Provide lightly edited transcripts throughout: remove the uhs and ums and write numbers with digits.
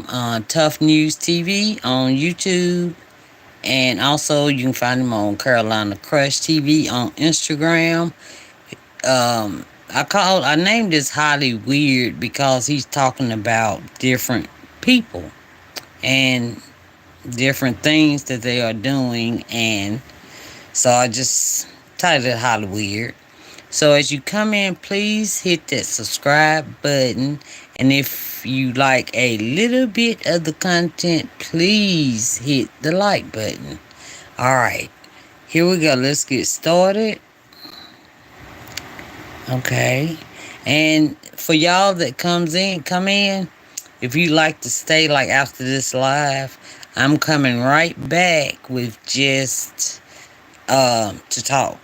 Tough News TV on YouTube. And also, you can find him on Carolina Crush TV on Instagram. I named this Hollyweird because he's talking about different people and different things that they are doing, and so I just titled it Hollyweird. So as you come in, please hit that subscribe button, and if you like a little bit of the content, please hit the like button. All right, here we go. Let's get started. Okay. And for y'all that come in, if you like to stay like after this live, I'm coming right back with just to talk.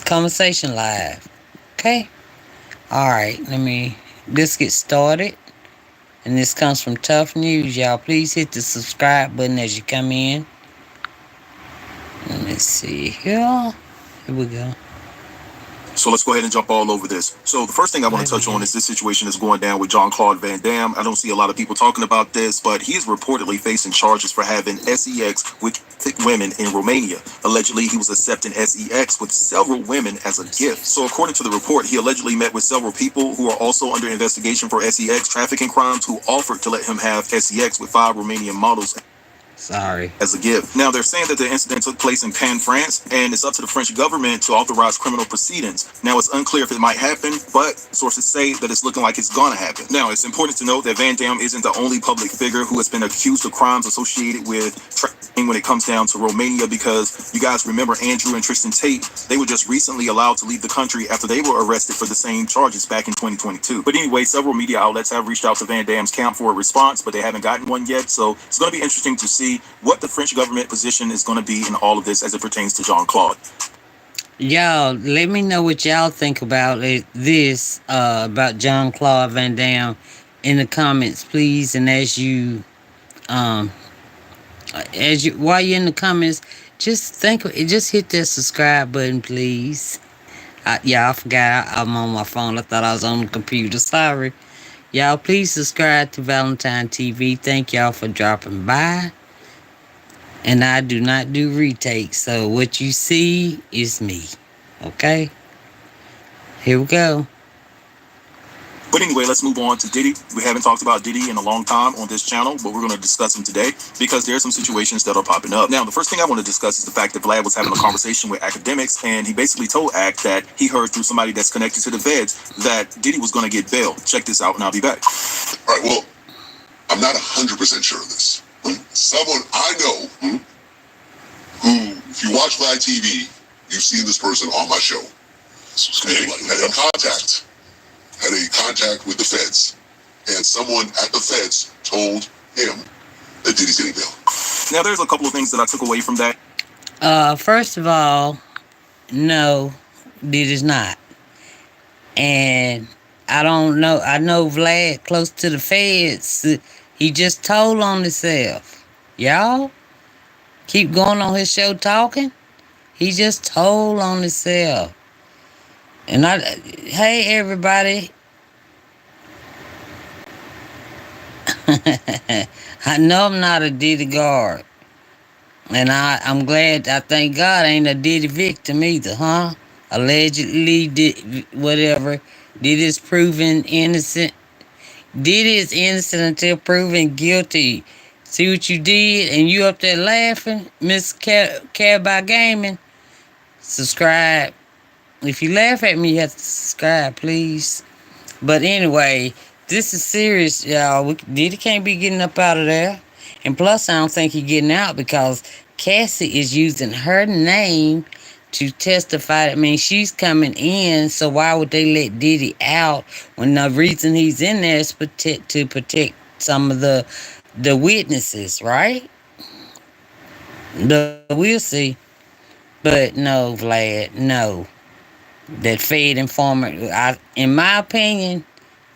Conversation live. Okay? Alright, let's get started. And this comes from Tough News, y'all. Please hit the subscribe button as you come in. Let me see here. Here we go. So let's go ahead and jump all over this. So the first thing I want to touch on is this situation is going down with Jean-Claude Van Damme. I don't see a lot of people talking about this, but he is reportedly facing charges for having sex with women in Romania. Allegedly, he was accepting sex with several women as a gift. So according to the report, he allegedly met with several people who are also under investigation for sex trafficking crimes who offered to let him have sex with 5 Romanian models as a gift. Now, they're saying that the incident took place in Cannes, France, and it's up to the French government to authorize criminal proceedings. Now, it's unclear if it might happen, but sources say that it's looking like it's gonna happen. Now, it's important to note that Van Damme isn't the only public figure who has been accused of crimes associated with trafficking when it comes down to Romania, because you guys remember Andrew and Tristan Tate, they were just recently allowed to leave the country after they were arrested for the same charges back in 2022. But anyway, several media outlets have reached out to Van Damme's camp for a response, but they haven't gotten one yet, so it's going to be interesting to see what the French government position is going to be in all of this as it pertains to Jean-Claude. Y'all, let me know what y'all think about this, about Jean-Claude Van Damme in the comments, please. And while you're in the comments, just hit that subscribe button, please. I forgot I'm on my phone. I thought I was on the computer. Sorry. Y'all, please subscribe to Valentine TV. Thank y'all for dropping by. And I do not do retakes, so what you see is me. Okay? Here we go. But anyway, let's move on to Diddy. We haven't talked about Diddy in a long time on this channel, but we're going to discuss him today because there are some situations that are popping up. Now, the first thing I want to discuss is the fact that Vlad was having a conversation with academics, and he basically told Act that he heard through somebody that's connected to the feds that Diddy was going to get bail. Check this out, and I'll be back. All right, well, I'm not 100% sure of this. Someone I know who, if you watch Vlad TV, you've seen this person on my show. Had a contact with the feds, and someone at the feds told him that Diddy's getting bail. Now, there's a couple of things that I took away from that. First of all, no, Diddy's not. And I don't know. I know Vlad close to the feds. He just told on himself. Y'all keep going on his show talking. He just told on himself. And hey everybody. I know I'm not a Diddy guard. And I'm glad, I thank God I ain't a Diddy victim either, huh? Allegedly did whatever. Diddy's proven innocent. Diddy is innocent until proven guilty. See what you did? And you up there laughing, Miss Care by Gaming? Subscribe. If you laugh at me, you have to subscribe, please. But anyway, this is serious, y'all. Diddy can't be getting up out of there. And plus, I don't think he's getting out because Cassie is using her name to testify. That means she's coming in. So why would they let Diddy out when the reason he's in there is to protect some of the witnesses, right? But we'll see. But no, Vlad, no. That Fed informant, in my opinion,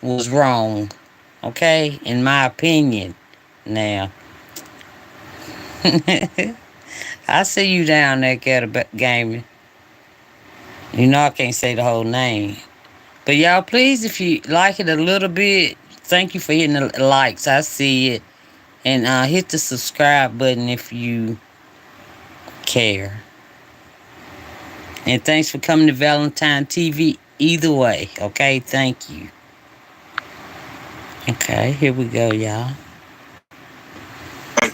was wrong. Okay? In my opinion. Now. I see you down there, Ghetto Gaming. You know I can't say the whole name. But y'all, please, if you like it a little bit, Thank you for hitting the likes. I see it. And hit the subscribe button if you care. And thanks for coming to Valentine TV either way. Okay, thank you. Okay, here we go, y'all.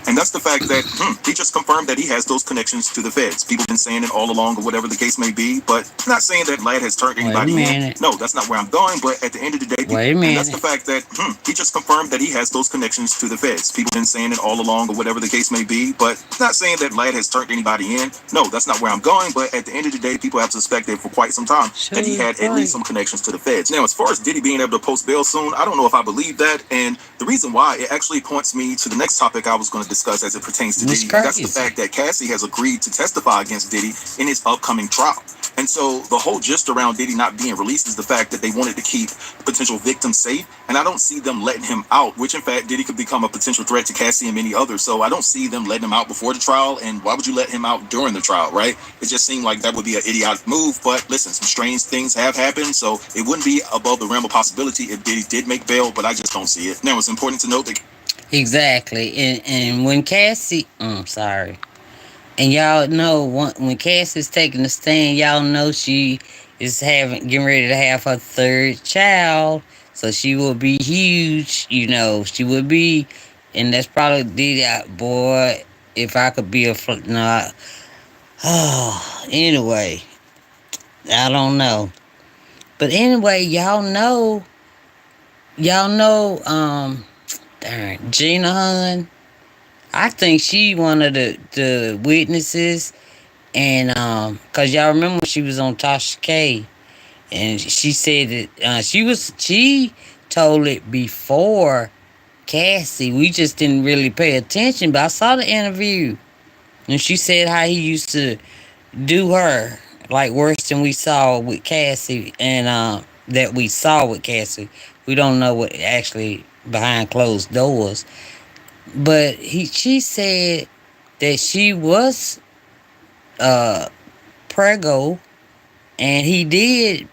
And that's the fact that he just confirmed that he has those connections to the feds. People have been saying it all along, or whatever the case may be, but not saying that lad has turned anybody in. No, that's not where I'm going. But at the end of the day, and that's the fact that he just confirmed that he has those connections to the feds. People have been saying it all along, or whatever the case may be, but not saying that lad has turned anybody in. No, that's not where I'm going. But at the end of the day, people have suspected for quite some time that he had at least some connections to the feds. Now, as far as Diddy being able to post bail soon, I don't know if I believe that. And the reason why, it actually points me to the next topic I was going to discuss as it pertains to Diddy. And that's the fact that Cassie has agreed to testify against Diddy in his upcoming trial. And so the whole gist around Diddy not being released is the fact that they wanted to keep potential victims safe. And I don't see them letting him out, which in fact Diddy could become a potential threat to Cassie and many others. So I don't see them letting him out before the trial. And why would you let him out during the trial, right? It just seemed like that would be an idiotic move. But listen, some strange things have happened. So it wouldn't be above the realm of possibility if Diddy did make bail, but I just don't see it. Now, it's important to note that exactly. And when Cassie, sorry. And y'all know when Cassie's taking the stand, y'all know she is getting ready to have her third child. So she will be huge, she would be, and that's probably boy, if I could be no, anyway, I don't know. But anyway, darn, Gina Hun, I think she one of the witnesses, and cause y'all remember when she was on Tasha K, and she said that she told it before Cassie. We just didn't really pay attention, but I saw the interview, and she said how he used to do her like worse than we saw with Cassie, and that we saw with Cassie. We don't know what actually behind closed doors. But she said that she was prego, and he did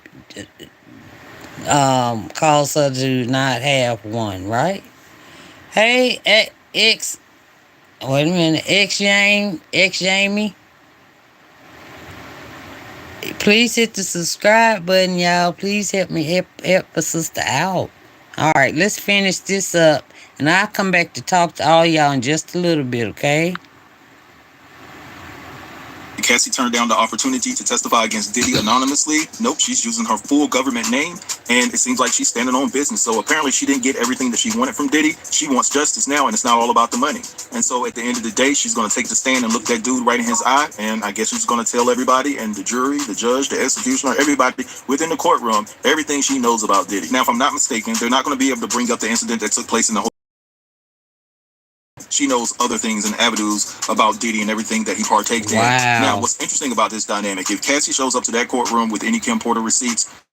cause her to not have one, right? Hey, ex, wait a minute, ex Jamie, please hit the subscribe button, y'all. Please help me help a sister out. All right, let's finish this up, and I'll come back to talk to all y'all in just a little bit, okay? Cassie turned down the opportunity to testify against Diddy anonymously. Nope, she's using her full government name, and it seems like she's standing on business. So apparently she didn't get everything that she wanted from Diddy. She wants justice now, and it's not all about the money. And so at the end of the day, she's going to take the stand and look that dude right in his eye, and I guess she's going to tell everybody, and the jury, the judge, the executioner, everybody within the courtroom, everything she knows about Diddy. Now, if I'm not mistaken, they're not going to be able to bring up the incident that took place in the whole. She knows other things and avenues about Diddy and everything that he partaked in. Now, what's interesting about this dynamic, if Cassie shows up to that courtroom with any Kim Porter receipts,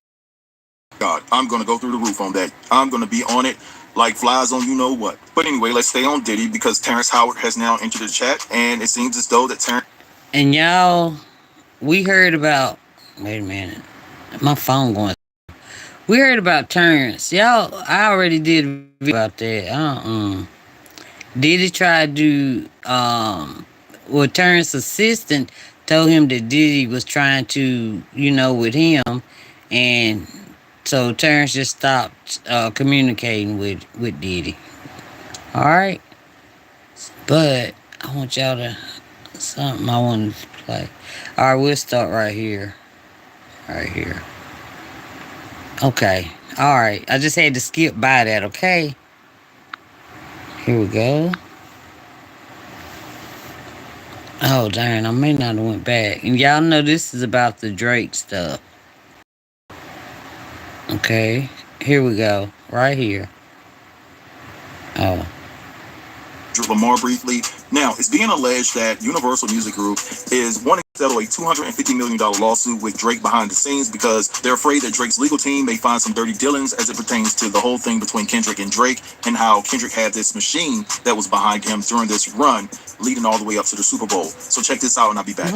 God, I'm going to go through the roof on that. I'm going to be on it like flies on you know what. But anyway, let's stay on Diddy because Terrence Howard has now entered the chat, and it seems as though that Terrence... And y'all, we heard about... Wait a minute. My phone going... We heard about Terrence. Y'all, I already did a video about that. Diddy tried to, Terrence's assistant told him that Diddy was trying to, with him, and so Terrence just stopped communicating with Diddy. All right, but I want y'all to something I want to play. All right, we'll start right here. Right here. Okay. All right. I just had to skip by that. Okay. Here we go. Oh, darn, I may not have went back. And y'all know this is about the Drake stuff. Okay, here we go. Right here. Oh. Lamar briefly. Now, it's being alleged that Universal Music Group is wanting settle a $250 million lawsuit with Drake behind the scenes because they're afraid that Drake's legal team may find some dirty dealings as it pertains to the whole thing between Kendrick and Drake and how Kendrick had this machine that was behind him during this run leading all the way up to the Super Bowl. So check this out and I'll be back.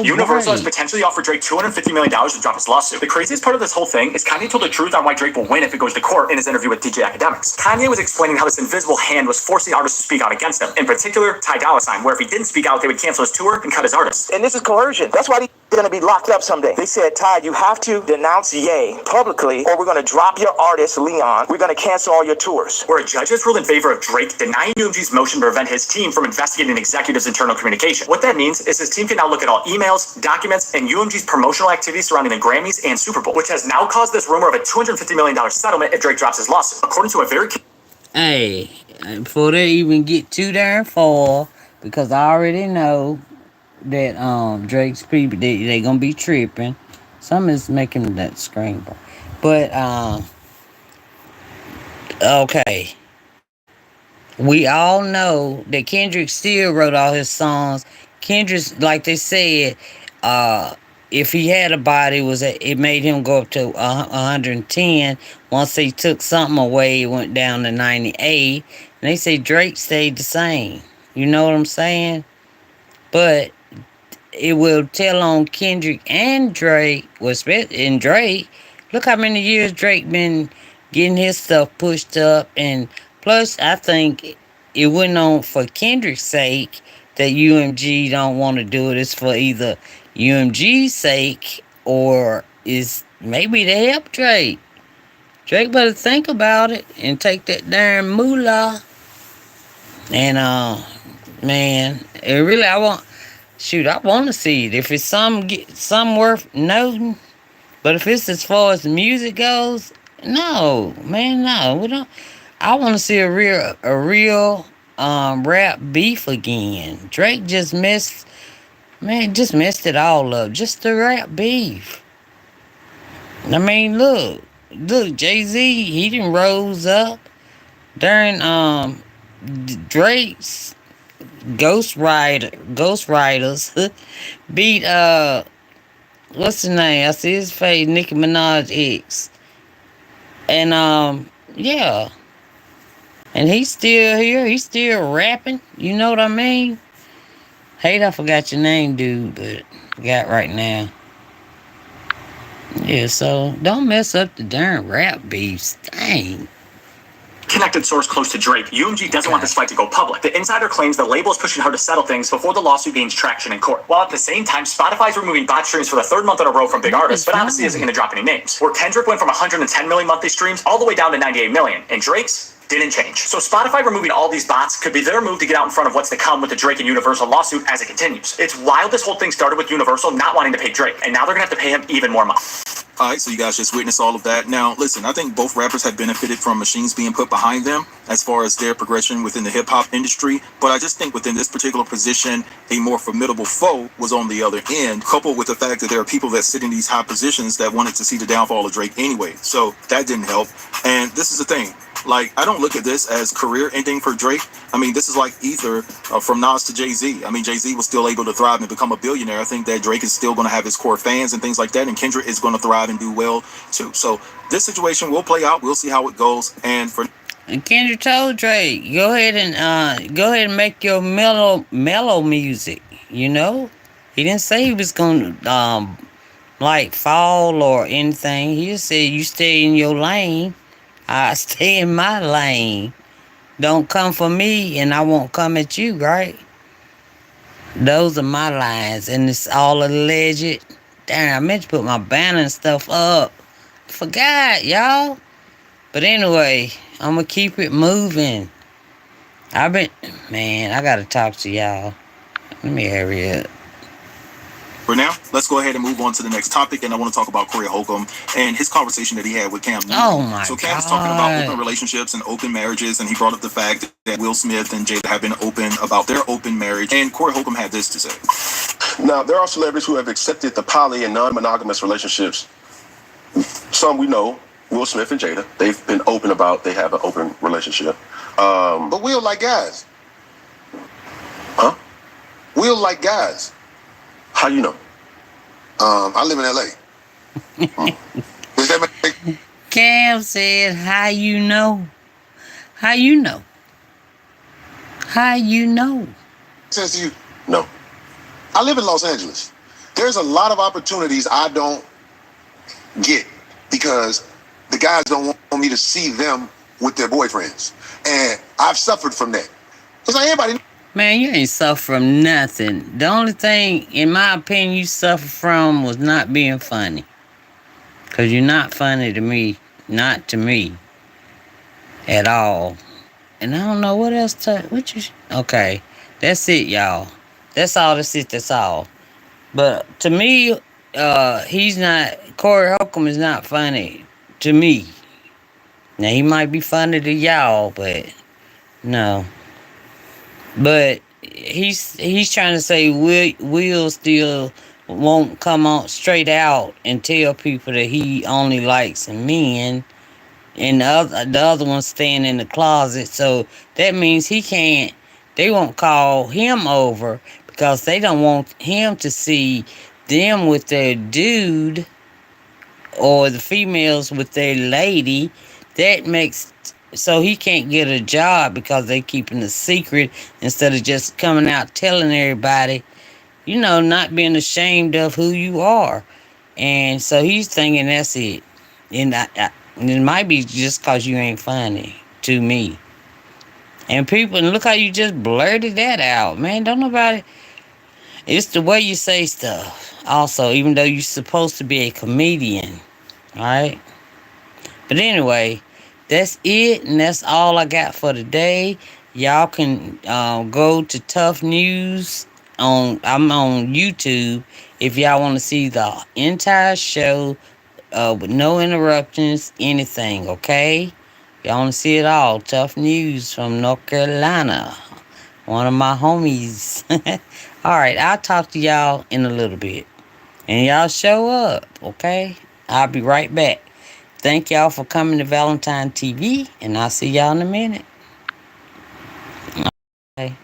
Universal has potentially offered Drake $250 million to drop his lawsuit. The craziest part of this whole thing is Kanye told the truth on why Drake will win if it goes to court in his interview with DJ Academics. Kanye was explaining how this invisible hand was forcing artists to speak out against him. In particular, Ty Dolla $ign, where if he didn't speak out, they would cancel his tour and cut his artist. And this is coercion. That's why they're going to be locked up someday. They said, Ty, you have to denounce Ye publicly or we're going to drop your artist, Leon. We're going to cancel all your tours. Where a judge has ruled in favor of Drake, denying UMG's motion to prevent his team from investigating executives' internal communication. What that means is his team can now look at all emails, documents, and UMG's promotional activities surrounding the Grammys and Super Bowl, which has now caused this rumor of a $250 million settlement if Drake drops his lawsuit. According to a very... Hey, before they even get too darn far, because I already know that Drake's people, they gonna be tripping. Some is making that scream. But, okay. We all know that Kendrick still wrote all his songs. Kendrick, like they said, if he had a body, it made him go up to 110. Once they took something away, it went down to 98. And they say Drake stayed the same. You know what I'm saying? But it will tell on Kendrick and Drake. And Drake, look how many years Drake been getting his stuff pushed up. And plus, I think it went on for Kendrick's sake that UMG don't want to do it. It's for either UMG's sake or is maybe to help Drake. Drake better think about it and take that darn moolah. And man, it really I want to see it. If it's some worth noting, but if it's as far as the music goes, no, man, no, we don't. I want to see a real rap beef again. Drake just messed it all up. Just the rap beef. I mean, look, Jay-Z, he done rose up during Drake's Ghostwriters beat what's his name? I see his face, Nicki Minaj X. And yeah. And he's still here. He's still rapping. You know what I mean? Hate I forgot your name, dude, but I got right now. Yeah, so don't mess up the darn rap beefs. Dang. Connected source close to Drake, UMG doesn't want this fight to go public. The insider claims the label is pushing hard to settle things before the lawsuit gains traction in court. While at the same time, Spotify's removing bot streams for the third month in a row from big artists, but obviously isn't going to drop any names. Where Kendrick went from 110 million monthly streams all the way down to 98 million, and Drake's didn't change. So Spotify removing all these bots could be their move to get out in front of what's to come with the Drake and Universal lawsuit as it continues. It's wild this whole thing started with Universal not wanting to pay Drake, and now they're going to have to pay him even more money. All right, so you guys just witnessed all of that. Now, listen, I think both rappers have benefited from machines being put behind them as far as their progression within the hip-hop industry. But I just think within this particular position, a more formidable foe was on the other end, coupled with the fact that there are people that sit in these high positions that wanted to see the downfall of Drake anyway. So that didn't help. And this is the thing. Like, I don't look at this as career ending for Drake. I mean, this is like Ether from Nas to Jay-Z. I mean, Jay-Z was still able to thrive and become a billionaire. I think that Drake is still going to have his core fans and things like that, and Kendrick is going to thrive and do well too. So this situation will play out. We'll see how it goes. And Kendrick told Drake, go ahead and make your mellow music. You know, he didn't say he was going to like fall or anything. He just said you stay in your lane. I stay in my lane. Don't come for me and I won't come at you, right? Those are my lines, and it's all alleged. Damn, I meant to put my banner and stuff up. Forgot, y'all. But anyway, I'm going to keep it moving. I got to talk to y'all. Let me hurry up. For now, let's go ahead and move on to the next topic, and I want to talk about Corey Holcomb and his conversation that he had with Cam Newton. Oh my So Cam is talking about open relationships and open marriages, and he brought up the fact that Will Smith and Jada have been open about their open marriage, and Corey Holcomb had this to say. Now, there are celebrities who have accepted the poly and non-monogamous relationships. Some we know, Will Smith and Jada, they've been open about they have an open relationship. But Will like guys. Huh? Will like guys. How you know? I live in LA. Does that make Cam said, how you know? How you know? How you know? sense to you? No. I live in Los Angeles. There's a lot of opportunities I don't get because the guys don't want me to see them with their boyfriends. And I've suffered from that. It's like everybody. Man, you ain't suffer from nothing. The only thing, in my opinion, you suffer from was not being funny. Because you're not funny to me. Not to me. At all. And I don't know what else to... Okay. That's it, y'all. That's all. That's it. That's all. But to me, he's not... Corey Holcomb is not funny to me. Now, he might be funny to y'all, but... No. But he's trying to say Will still won't come on straight out and tell people that he only likes men, and the other one's staying in the closet. So that means he can't. They won't call him over because they don't want him to see them with their dude or the females with their lady. That makes so he can't get a job because they keeping a secret instead of just coming out telling everybody, not being ashamed of who you are. And so he's thinking that's it. And it might be just because you ain't funny to me. And look how you just blurted that out, man. Don't nobody. It's the way you say stuff. Also, even though you're supposed to be a comedian, all right? But anyway, that's it, and that's all I got for today. Y'all can go to Tough News. I'm on YouTube if y'all want to see the entire show with no interruptions, anything, okay? Y'all want to see it all. Tough News from North Carolina. One of my homies. All right, I'll talk to y'all in a little bit. And y'all show up, okay? I'll be right back. Thank y'all for coming to Valentine TV, and I'll see y'all in a minute. Okay.